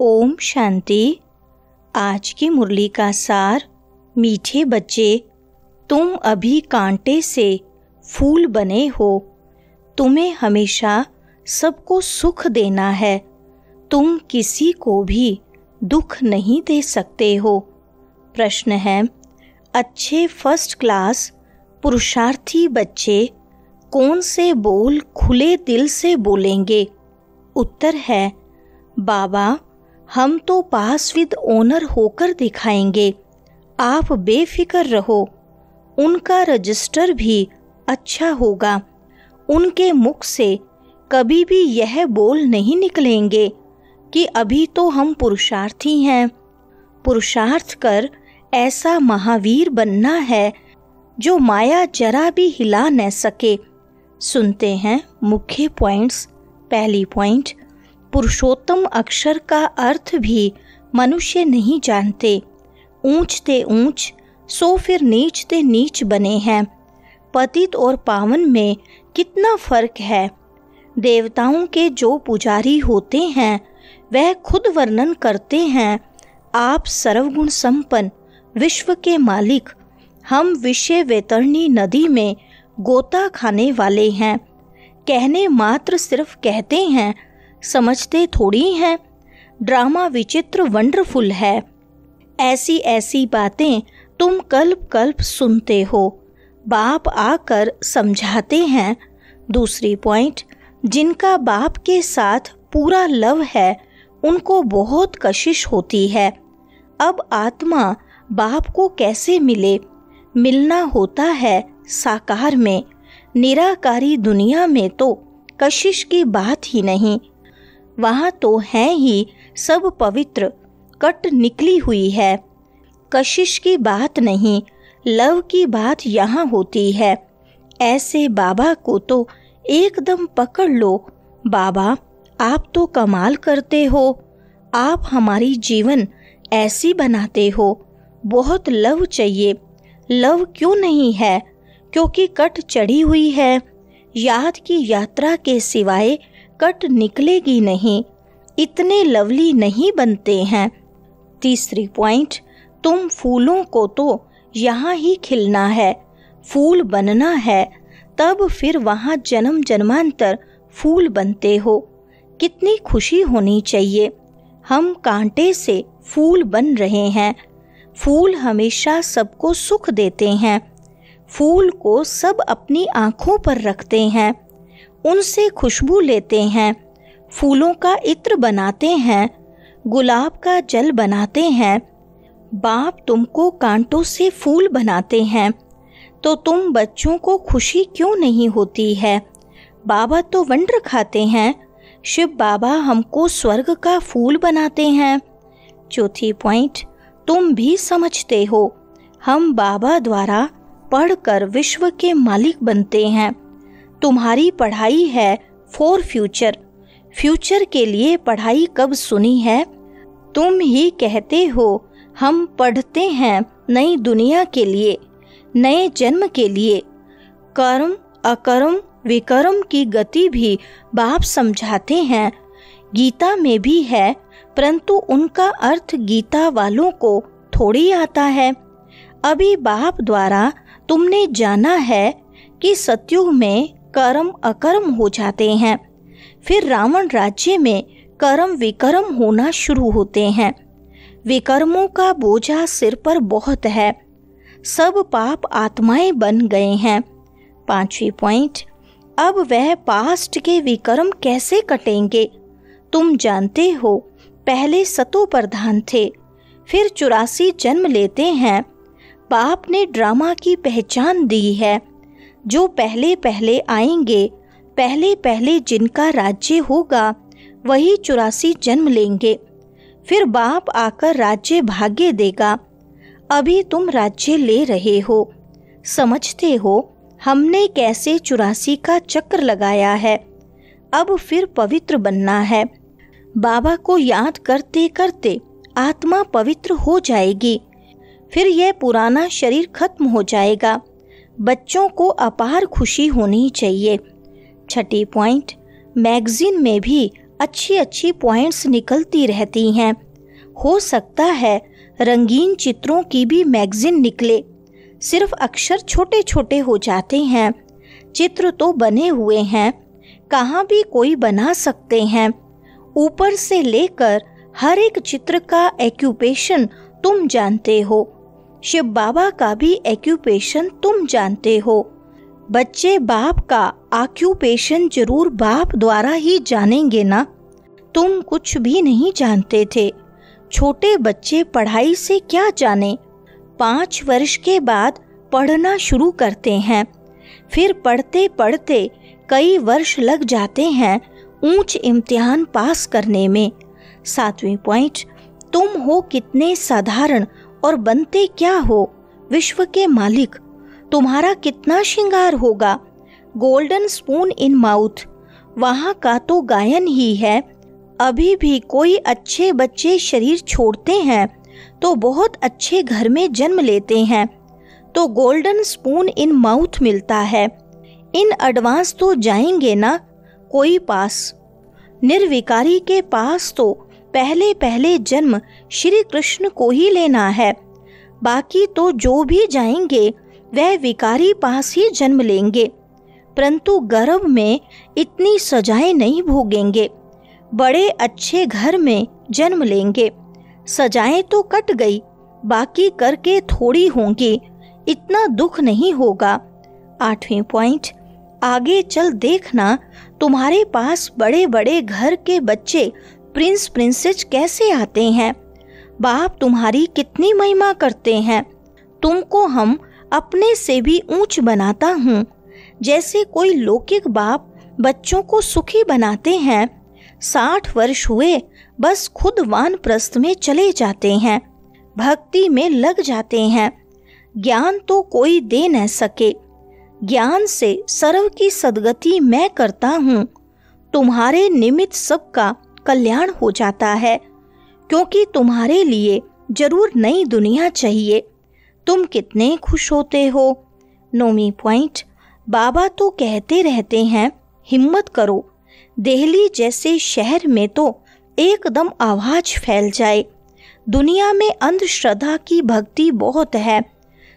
ओम शांति। आज की मुरली का सार। मीठे बच्चे, तुम अभी कांटे से फूल बने हो। तुम्हें हमेशा सबको सुख देना है। तुम किसी को भी दुख नहीं दे सकते हो। प्रश्न है, अच्छे फर्स्ट क्लास पुरुषार्थी बच्चे कौन से बोल खुले दिल से बोलेंगे? उत्तर है, बाबा हम तो पास विद ओनर होकर दिखाएंगे। आप बेफिक्र रहो। उनका रजिस्टर भी अच्छा होगा। उनके मुख से कभी भी यह बोल नहीं निकलेंगे कि अभी तो हम पुरुषार्थी हैं। पुरुषार्थ कर ऐसा महावीर बनना है जो माया जरा भी हिला न सके। सुनते हैं मुख्य पॉइंट्स। पहली पॉइंट, पुरुषोत्तम अक्षर का अर्थ भी मनुष्य नहीं जानते। ऊंचते ऊंच सो फिर नीचते नीच बने हैं। पतित और पावन में कितना फर्क है। देवताओं के जो पुजारी होते हैं वह खुद वर्णन करते हैं, आप सर्वगुण संपन्न विश्व के मालिक। हम विषय वैतरणी नदी में गोता खाने वाले हैं। कहने मात्र सिर्फ कहते हैं, समझते थोड़ी हैं। ड्रामा विचित्र वंडरफुल है। ऐसी ऐसी बातें तुम कल्प कल्प सुनते हो। बाप आकर समझाते हैं। दूसरी पॉइंट, जिनका बाप के साथ पूरा लव है उनको बहुत कशिश होती है। अब आत्मा बाप को कैसे मिले? मिलना होता है साकार में। निराकारी दुनिया में तो कशिश की बात ही नहीं। वहाँ तो हैं ही सब पवित्र, कट निकली हुई है। कशिश की बात नहीं, लव की बात यहाँ होती है। ऐसे बाबा को तो एकदम पकड़ लो। बाबा आप तो कमाल करते हो। आप हमारी जीवन ऐसी बनाते हो। बहुत लव चाहिए। लव क्यों नहीं है? क्योंकि कट चढ़ी हुई है। याद की यात्रा के सिवाय कट निकलेगी नहीं। इतने लवली नहीं बनते हैं। तीसरी पॉइंट, तुम फूलों को तो यहाँ ही खिलना है, फूल बनना है, तब फिर वहाँ जन्म जन्मांतर फूल बनते हो। कितनी खुशी होनी चाहिए। हम कांटे से फूल बन रहे हैं। फूल हमेशा सबको सुख देते हैं। फूल को सब अपनी आँखों पर रखते हैं, उनसे खुशबू लेते हैं। फूलों का इत्र बनाते हैं, गुलाब का जल बनाते हैं। बाप तुमको कांटों से फूल बनाते हैं तो तुम बच्चों को खुशी क्यों नहीं होती है? बाबा तो वंडर खाते हैं। शिव बाबा हमको स्वर्ग का फूल बनाते हैं। चौथी पॉइंट, तुम भी समझते हो हम बाबा द्वारा पढ़कर विश्व के मालिक बनते हैं। तुम्हारी पढ़ाई है फॉर फ्यूचर। फ्यूचर के लिए पढ़ाई कब सुनी है? तुम ही कहते हो हम पढ़ते हैं नई दुनिया के लिए, नए जन्म के लिए। कर्म अकर्म विकर्म की गति भी बाप समझाते हैं। गीता में भी है, परंतु उनका अर्थ गीता वालों को थोड़ी आता है। अभी बाप द्वारा तुमने जाना है कि सतयुग में कर्म अकर्म हो जाते हैं। फिर रावण राज्य में कर्म विकर्म होना शुरू होते हैं। विकर्मों का बोझा सिर पर बहुत है। सब पाप आत्माएं बन गए हैं। पांचवी पॉइंट, अब वह पास्ट के विकर्म कैसे कटेंगे? तुम जानते हो पहले सतो प्रधान थे, फिर 84 जन्म लेते हैं। बाप ने ड्रामा की पहचान दी है। जो पहले पहले आएंगे, पहले पहले जिनका राज्य होगा वही 84 जन्म लेंगे। फिर बाप आकर राज्य भाग्य देगा। अभी तुम राज्य ले रहे हो। समझते हो हमने कैसे 84 का चक्र लगाया है। अब फिर पवित्र बनना है। बाबा को याद करते करते आत्मा पवित्र हो जाएगी। फिर यह पुराना शरीर खत्म हो जाएगा। बच्चों को अपार खुशी होनी चाहिए। छठी पॉइंट, मैगजीन में भी अच्छी अच्छी पॉइंट्स निकलती रहती हैं। हो सकता है रंगीन चित्रों की भी मैगजीन निकले, सिर्फ अक्षर छोटे छोटे हो जाते हैं। चित्र तो बने हुए हैं, कहाँ भी कोई बना सकते हैं। ऊपर से लेकर हर एक चित्र का एक्यूपेशन तुम जानते हो, शिव बाबा का भी एक्यूपेशन तुम जानते हो। बच्चे बाप का ऑक्यूपेशन जरूर बाप द्वारा ही जानेंगे ना। तुम कुछ भी नहीं जानते थे। छोटे बच्चे पढ़ाई से क्या जाने। 5 वर्ष के बाद पढ़ना शुरू करते हैं, फिर पढ़ते पढ़ते कई वर्ष लग जाते हैं ऊंच इम्तिहान पास करने में। 7वें पॉइंट, तुम हो कितने साधारण और बनते क्या हो विश्व के मालिक। तुम्हारा कितना श्रृंगार होगा। गोल्डन स्पून इन माउथ, वहाँ का तो गायन ही है। अभी भी कोई अच्छे बच्चे शरीर छोड़ते हैं तो बहुत अच्छे घर में जन्म लेते हैं, तो गोल्डन स्पून इन माउथ मिलता है। इन एडवांस तो जाएंगे ना कोई पास। निर्विकारी के पास तो पहले पहले जन्म श्री कृष्ण को ही लेना है। बाकी तो जो भी जाएंगे वह विकारी पास ही जन्म लेंगे, परंतु गर्भ में इतनी सजाएं नहीं भोगेंगे। बड़े अच्छे घर में जन्म लेंगे। सजाएं तो कट गई, बाकी करके थोड़ी होंगी, इतना दुख नहीं होगा। 8वें पॉइंट, आगे चल देखना तुम्हारे पास बड़े बड़े घर के बच्चे प्रिंस प्रिंसेस कैसे आते हैं। बाप तुम्हारी कितनी महिमा करते हैं। तुमको हम अपने से भी ऊंच बनाता हूँ। जैसे कोई लौकिक बाप बच्चों को सुखी बनाते हैं, 60 वर्ष हुए बस खुद वानप्रस्थ में चले जाते हैं, भक्ति में लग जाते हैं। ज्ञान तो कोई दे न सके। ज्ञान से सर्व की सद्गति मैं करता हूँ। तुम्हारे निमित्त सबका कल्याण हो जाता है, क्योंकि तुम्हारे लिए जरूर नई दुनिया चाहिए। तुम कितने खुश होते हो। 9वीं पॉइंट, बाबा तो कहते रहते हैं हिम्मत करो। दिल्ली जैसे शहर में तो एकदम आवाज फैल जाए। दुनिया में अंधश्रद्धा की भक्ति बहुत है।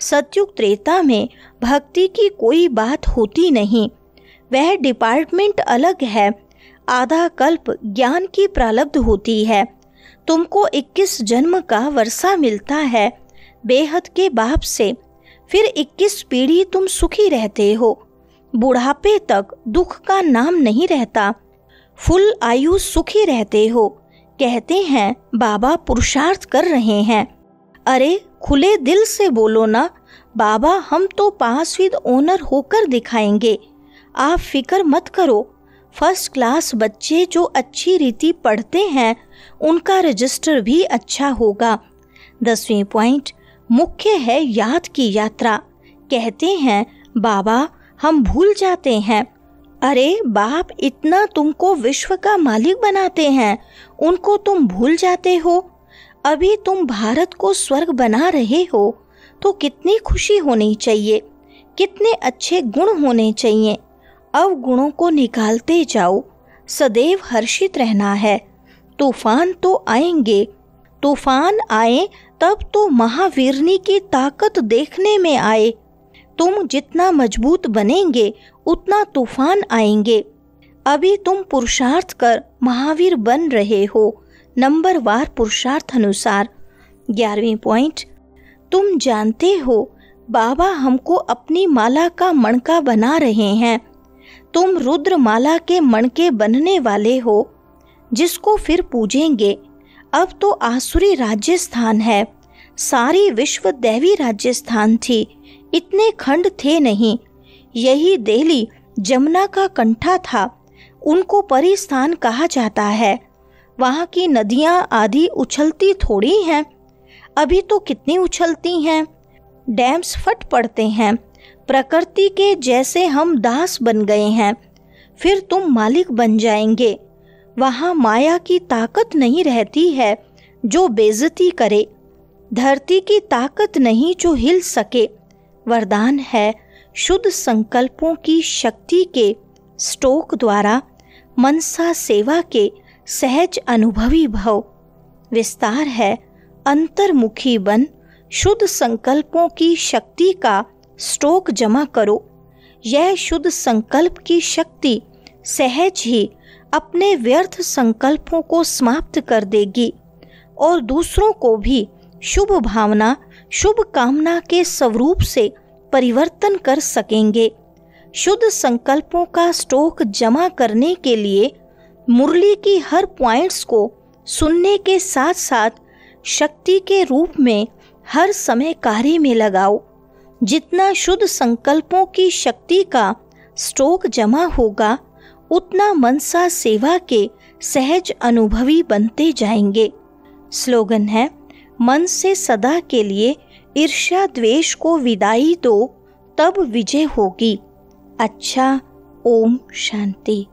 सतयुग त्रेता में भक्ति की कोई बात होती नहीं, वह डिपार्टमेंट अलग है। आधा कल्प ज्ञान की प्रारब्ध होती है। तुमको 21 जन्म का वर्षा मिलता है बेहद के बाप से, फिर 21 पीढ़ी तुम सुखी रहते हो। बुढ़ापे तक दुख का नाम नहीं रहता, फुल आयु सुखी रहते हो। कहते हैं बाबा पुरुषार्थ कर रहे हैं। अरे खुले दिल से बोलो ना, बाबा हम तो पास विद ऑनर होकर दिखाएंगे। आप फिक्र मत करो। फर्स्ट क्लास बच्चे जो अच्छी रीति पढ़ते हैं उनका रजिस्टर भी अच्छा होगा। 10वें पॉइंट, मुख्य है याद की यात्रा। कहते हैं बाबा हम भूल जाते हैं। अरे बाप इतना तुमको विश्व का मालिक बनाते हैं, उनको तुम भूल जाते हो। अभी तुम भारत को स्वर्ग बना रहे हो तो कितनी खुशी होनी चाहिए, कितने अच्छे गुण होने चाहिए। अब गुणों को निकालते जाओ, सदैव हर्षित रहना है। तूफान तो आएंगे, तूफान आए तब तो महावीरनी की ताकत देखने में आए। तुम जितना मजबूत बनेंगे उतना तूफान आएंगे। अभी तुम पुरुषार्थ कर महावीर बन रहे हो, नंबरवार पुरुषार्थ अनुसार। 11वीं पॉइंट, तुम जानते हो बाबा हमको अपनी माला का मणका बना रहे हैं। तुम रुद्र माला के मणके बनने वाले हो, जिसको फिर पूजेंगे। अब तो आसुरी राजस्थान है, सारी विश्व दैवी राजस्थान थी। इतने खंड थे नहीं। यही दिल्ली जमुना का कंठा था, उनको परिस्थान कहा जाता है। वहाँ की नदियाँ आदि उछलती थोड़ी हैं, अभी तो कितनी उछलती हैं। डैम्स फट पड़ते हैं। प्रकृति के जैसे हम दास बन गए हैं, फिर तुम मालिक बन जाएंगे। वहाँ माया की ताकत नहीं रहती है जो बेइज्जती करे, धरती की ताकत नहीं जो हिल सके। वरदान है शुद्ध संकल्पों की शक्ति के स्टोक द्वारा मनसा सेवा के सहज अनुभवी भव। विस्तार है, अंतर्मुखी बन, शुद्ध संकल्पों की शक्ति का स्टॉक जमा करो। यह शुद्ध संकल्प की शक्ति सहज ही अपने व्यर्थ संकल्पों को समाप्त कर देगी और दूसरों को भी शुभ भावना, शुभ कामना के स्वरूप से परिवर्तन कर सकेंगे। शुद्ध संकल्पों का स्टॉक जमा करने के लिए मुरली की हर पॉइंट्स को सुनने के साथ साथ शक्ति के रूप में हर समय कार्य में लगाओ। जितना शुद्ध संकल्पों की शक्ति का स्टॉक जमा होगा, उतना मनसा सेवा के सहज अनुभवी बनते जाएंगे। स्लोगन है, मन से सदा के लिए ईर्ष्या द्वेष को विदाई दो, तब विजय होगी। अच्छा, ओम शांति।